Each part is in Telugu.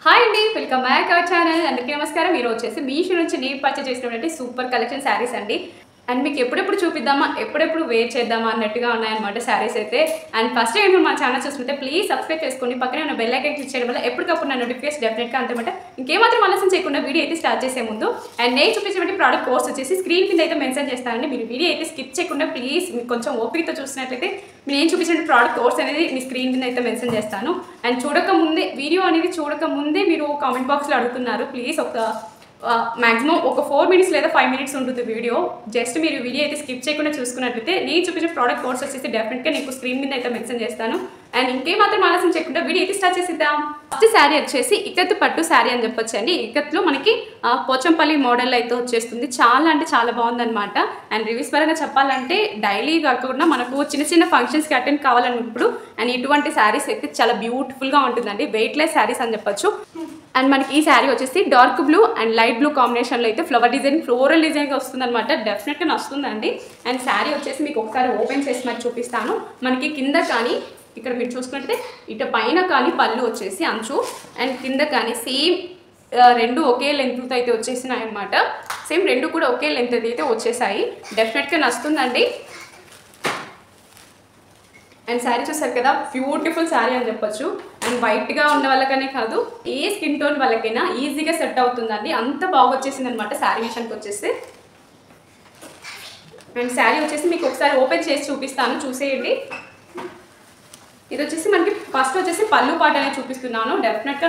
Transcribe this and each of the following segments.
హాయ్ అండి, వెల్కమ్ బ్యాక్ అవర్ ఛానల్. అందరికీ నమస్కారం. మీరు వచ్చేసి మీషో నుంచి నేను పర్చేస్ చేసినటువంటి సూపర్ కలెక్షన్ శారీస్ అండి. అండ్ మీకు ఎప్పుడెప్పుడు చూపిద్దామా, ఎప్పుడెప్పుడు వేర్ చేద్దామా అన్నట్టుగా ఉన్నాయన్నమాట శారీస్ అయితే. అండ్ ఫస్ట్ టైం మా ఛానల్ చూస్తుంటే ప్లీజ్ సబ్స్క్రైబ్ చేసుకోండి. పక్కనే ఉన్న బెల్ ఐకాన్ క్లిక్ చేయడం వల్ల ఎప్పటికప్పుడు నా నోటిఫికేషన్ డెఫినెట్గా అంతమాట. ఇంకేమాత్రం ఆలస్యం చేయకుండా వీడియో అయితే స్టార్ట్ చేసే ముందు అండ్ నేను చూపించినటువంటి ప్రోడక్ట్ కోర్స్ వచ్చేసి స్క్రీన్ కింద అయితే మెన్షన్ చేస్తానండి. మీరు వీడియో అయితే స్కిప్ చేయకుండా ప్లీజ్ మీకు కొంచెం ఓపికతో చూసినట్లయితే నేను చూపించిన ప్రోడక్ట్ కోర్స్ అనేది మీ స్క్రీన్ కింద అయితే మెన్షన్ చేస్తాను. అండ్ చూడకముందే వీడియో అనేది చూడకముందే మీరు కామెంట్ బాక్స్లో అడుగుతున్నారు. ప్లీజ్ ఒక మాక్సిమం ఒక 4 minutes లేదా 5 minutes ఉంటుంది వీడియో. జస్ట్ మీరు వీడియో అయితే స్కిప్ చేయకుండా చూసుకున్నట్లయితే నేను చూపించిన ప్రోడక్ట్ కోర్స్ వచ్చేసి డెఫినెట్గా నీకు స్క్రీన్ మీద అయితే మెన్షన్ చేస్తాను. అండ్ ఇంకేమాత్రం ఆలస్యం చేయకుండా వీడియో అయితే స్టార్ట్ చేసిద్దాం. ఫస్ట్ శారీ వచ్చేసి ఇక్కత్ పట్టు శారీ అని చెప్పొచ్చండి. ఇక్కత్లో మనకి పోచంపల్లి మోడల్ అయితే వచ్చేస్తుంది. చాలా అంటే చాలా బాగుందన్నమాట. అండ్ రివ్యూస్ పరంగా చెప్పాలంటే డైలీ కాకుండా మనకు చిన్న చిన్న ఫంక్షన్స్కి అటెండ్ కావాలన్నప్పుడు అండ్ ఇటువంటి శారీస్ అయితే చాలా బ్యూటిఫుల్గా ఉంటుందండి. వెయిట్లెస్ శారీస్ అని చెప్పొచ్చు. అండ్ మనకి ఈ శారీ వచ్చేసి dark blue and light blue కాంబినేషన్లో అయితే ఫ్లవర్ డిజైన్, ఫ్లోరల్ డిజైన్గా వస్తుంది అనమాట. డెఫినెట్గా నచ్చుతుందండి. అండ్ శారీ వచ్చేసి మీకు ఒకసారి ఓపెన్ చేసి మరి చూపిస్తాను. మనకి కింద కానీ ఇక్కడ మీరు చూసుకుంటే ఇటు పైన కానీ పళ్ళు వచ్చేసి అంచు అండ్ కింద కానీ సేమ్ రెండు ఒకే లెంత్తో అయితే వచ్చేసినాయి అనమాట. సేమ్ రెండు కూడా ఒకే లెంత్ అయితే వచ్చేసాయి. డెఫినెట్గా నచ్చుతుందండి. అండ్ శారీ చూసారు కదా, బ్యూటిఫుల్ శారీ అని చెప్పొచ్చు. అండ్ వైట్గా ఉన్న వాళ్ళకనే కాదు, ఏ స్కిన్ టోన్ వాళ్ళకైనా ఈజీగా సెట్ అవుతుందండి. అంత బాగా వచ్చేసింది అనమాట శారీ విషయానికి వచ్చేసి. అండ్ శారీ వచ్చేసి మీకు ఒకసారి ఓపెన్ చేసి చూపిస్తాను, చూసేయండి. ఇది వచ్చేసి మనకి ఫస్ట్ వచ్చేసి పళ్ళు పాట అనేది చూపిస్తున్నాను. డెఫినెట్గా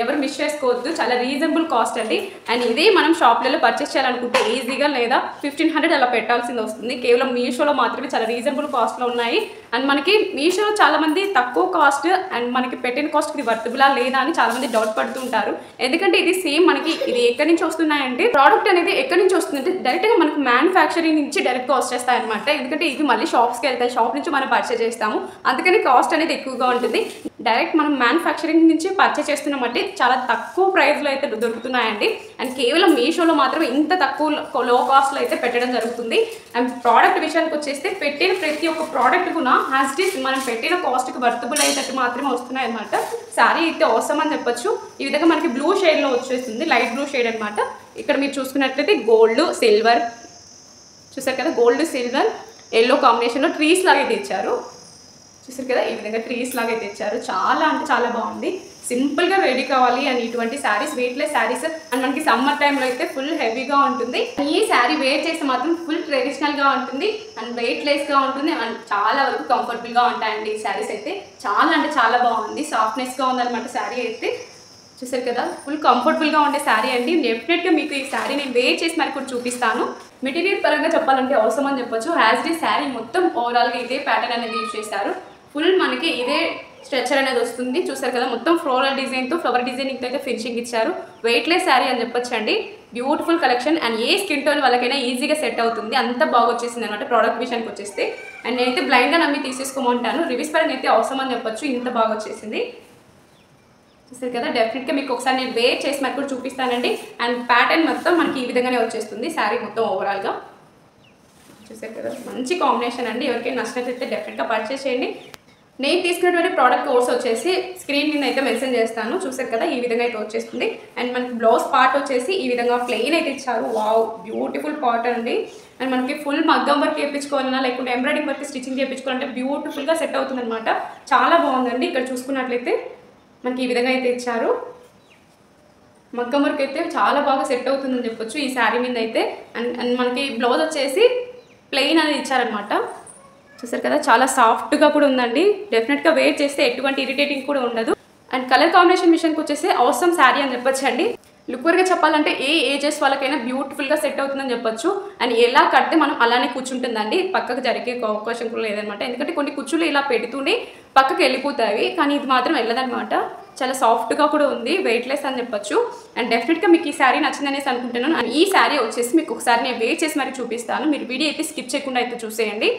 ఎవరు మిస్ చేసుకోవద్దు. చాలా రీజనబుల్ కాస్ట్ అండి. అండ్ ఇదే మనం షాప్లలో పర్చేస్ చేయాలనుకుంటే ఈజీగా లేదా 1500 అలా పెట్టాల్సింది వస్తుంది. కేవలం మీషోలో మాత్రమే చాలా రీజనబుల్ కాస్ట్లో ఉన్నాయి. అండ్ మనకి మీషోలో చాలామంది తక్కువ కాస్ట్ అండ్ మనకి పెట్టిన కాస్ట్ ఇది వర్తబులా లేదా అని చాలామంది డౌట్ పడుతుంటారు. ఎందుకంటే ఇది సేమ్ మనకి ఇది ఎక్కడి నుంచి వస్తున్నాయంటే ప్రోడక్ట్ అనేది ఎక్కడి నుంచి వస్తుందంటే డైరెక్ట్గా మనకు మ్యానుఫ్యాక్చరింగ్ నుంచి డైరెక్ట్గా వచ్చేస్తాయన్నమాట. ఎందుకంటే ఇది మళ్ళీ షాప్స్కి వెళ్తాయి, షాప్ నుంచి మనం పర్చేస్ చేస్తాము. అందుకని కాస్ట్ అనేది ఎక్కువగా ఉంటుంది. డైరెక్ట్ మనం మ్యానుఫ్యాక్చరింగ్ నుంచి పర్చేస్ చేస్తున్నామంటే చాలా తక్కువ ప్రైస్లో అయితే దొరుకుతున్నాయండి. అండ్ కేవలం మీషోలో మాత్రమే ఇంత తక్కువ లో కాస్ట్లో అయితే పెట్టడం జరుగుతుంది. అండ్ ప్రోడక్ట్ విషయానికి వచ్చేస్తే పెట్టిన ప్రతి ఒక్క ప్రోడక్ట్ కూడా హ్యాస్ డిస్ మనం పెట్టిన కాస్ట్కి వర్తబుల్ అయ్యేటట్టు మాత్రమే వస్తున్నాయి అనమాట. శారీ అయితే అవసరం అని చెప్పొచ్చు. ఈ విధంగా మనకి బ్లూ షేడ్లో వచ్చేస్తుంది, లైట్ బ్లూ షేడ్ అనమాట. ఇక్కడ మీరు చూసుకున్నట్లయితే గోల్డ్ సిల్వర్ చూసారు కదా, గోల్డ్ సిల్వర్ ఎల్లో కాంబినేషన్లో ట్రీస్ లాగా అయితే ఇచ్చారు. చూసారు కదా, ఈ విధంగా ట్రీస్ లాగా అయితే ఇచ్చారు. చాలా అంటే చాలా బాగుంది. సింపుల్గా రెడీ కావాలి అని ఇటువంటి శారీస్, వెయిట్లెస్ శారీస్. అండ్ మనకి సమ్మర్ టైంలో అయితే ఫుల్ హెవీగా ఉంటుంది. ఈ శారీ వేర్ చేస్తే మాత్రం ఫుల్ ట్రెడిషనల్గా ఉంటుంది అండ్ వెయిట్లెస్గా ఉంటుంది అండ్ చాలా వరకు కంఫర్టబుల్గా ఉంటాయండి. ఈ శారీస్ అయితే చాలా అంటే చాలా బాగుంది. సాఫ్ట్నెస్గా ఉందన్నమాట శారీ అయితే. చూసారు కదా, ఫుల్ కంఫర్టబుల్గా ఉండే శారీ అండి. డెఫినెట్గా మీకు ఈ శారీ నేను వేర్ చేసి మరి కూడా చూపిస్తాను. మెటీరియల్ పరంగా చెప్పాలంటే అవసరం అని చెప్పొచ్చు. యాజ్ డి శారీ మొత్తం ఓవరాల్గా ఇదే ప్యాటర్న్ అనేది యూజ్ చేస్తారు. ఫుల్ మనకి ఇదే స్ట్రక్చర్ అనేది వస్తుంది. చూసారు కదా, మొత్తం ఫ్లోరల్ డిజైన్తో ఫ్లవర్ డిజైనింగ్తో అయితే ఫినిషింగ్ ఇచ్చారు. వెయిట్లెస్ శారీ అని చెప్పొచ్చు అండి. Beautiful collection and A skin tone వాళ్ళకైనా ఈజీగా సెట్ అవుతుంది. అంత బాగా వచ్చేసింది అనమాట ప్రోడక్ట్ విషయానికి వచ్చేస్తే. అండ్ నేనైతే బ్లైండ్గా నమ్మి తీసేసుకోమంటాను. రివ్యూస్ పరంగా అయితే అవసరం అని చెప్పొచ్చు. ఇంత బాగా వచ్చేసింది. చూసారు కదా, డెఫినెట్గా మీకు ఒకసారి నేను వేర్ చేసి మరి కూడా చూపిస్తానండి. అండ్ ప్యాటర్న్ మొత్తం మనకి ఈ విధంగానే వచ్చేస్తుంది శారీ మొత్తం ఓవరాల్గా. చూసారు కదా, మంచి కాంబినేషన్ అండి. ఎవరికైనా నచ్చినట్లయితే డెఫినెట్గా పర్చేస్ చేయండి. నేను తీసుకున్నటువంటి ప్రోడక్ట్ కోర్స్ వచ్చేసి స్క్రీన్ మీద అయితే మెన్షన్ చేస్తాను. చూసారు కదా, ఈ విధంగా అయితే వచ్చేస్తుంది. అండ్ మనకి బ్లౌజ్ పార్ట్ వచ్చేసి ఈ విధంగా ప్లెయిన్ అయితే ఇచ్చారు. వావ్, బ్యూటిఫుల్ పార్ట్ అండి. అండ్ మనకి ఫుల్ మగ్గం వర్క్ చేయించుకోవాలన్నా లేకుంటే ఎంబ్రాయిడింగ్ వర్క్ స్టిచ్చింగ్ చేయించుకోవాలంటే బ్యూటిఫుల్గా సెట్ అవుతుంది అనమాట. చాలా బాగుందండి. ఇక్కడ చూసుకున్నట్లయితే మనకి ఈ విధంగా అయితే ఇచ్చారు. మగ్గం వర్క్ అయితే చాలా బాగా సెట్ అవుతుందని చెప్పొచ్చు ఈ శారీ మీద అయితే. అండ్ మనకి బ్లౌజ్ వచ్చేసి ప్లెయిన్ అనేది ఇచ్చారనమాట. చూసారు కదా, చాలా సాఫ్ట్గా కూడా ఉందండి. డెఫినెట్గా వేర్ చేస్తే ఎటువంటి ఇరిటేటింగ్ కూడా ఉండదు. అండ్ కలర్ కాంబినేషన్ విషయానికి వచ్చేసి అవసరం శారీ అని చెప్పొచ్చు అండి. లుక్వర్గా చెప్పాలంటే ఏ ఏజెస్ వాళ్ళకైనా బ్యూటిఫుల్గా సెట్ అవుతుందని చెప్పొచ్చు. అండ్ ఎలా కడితే మనం అలానే కూర్చుంటుందండి. పక్కకు జరిగే అవకాశం కూడా లేదనమాట. ఎందుకంటే కొన్ని కుచ్చులు ఇలా పెడుతూనే పక్కకు వెళ్ళిపోతాయి, కానీ ఇది మాత్రం వెళ్ళదనమాట. చాలా సాఫ్ట్గా కూడా ఉంది, వెయిట్లెస్ అని చెప్పొచ్చు. అండ్ డెఫినెట్గా మీకు ఈ శారీ నచ్చిందనేసి అనుకుంటున్నాను. అండ్ ఈ శారీ వచ్చేసి మీకు ఒకసారి నేను వేర్ చేసి మరి చూపిస్తాను. మీరు వీడియో అయితే స్కిప్ చేయకుండా అయితే చూసేయండి.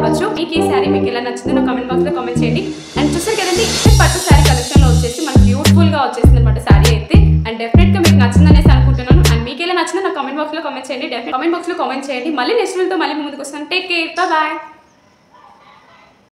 రావచ్చు. మీకు ఈ శారీ మీకు ఎలా నచ్చిందో నా కామెంట్ బాక్స్లో కామెంట్ చేయండి. అండ్ చూసారు కదండి, పట్టు శారీ కలెక్షన్లో వచ్చేసి మనకి బ్యూటిఫుల్గా వచ్చేసింది అనమాట శారీ అయితే. అండ్ డెఫినెట్గా మీకు నచ్చిందనేసి అనుకుంటున్నాను. అండ్ మీకు ఎలా నచ్చిందో నా కామెంట్ బాక్స్లో కామెంట్ చేయండి. కామెంట్ బాక్స్లో కామెంట్ చేయండి. మళ్ళీ నెక్స్ట్ వీడియోతో మళ్ళీ ముందుకు వస్తాను. Take care, bye.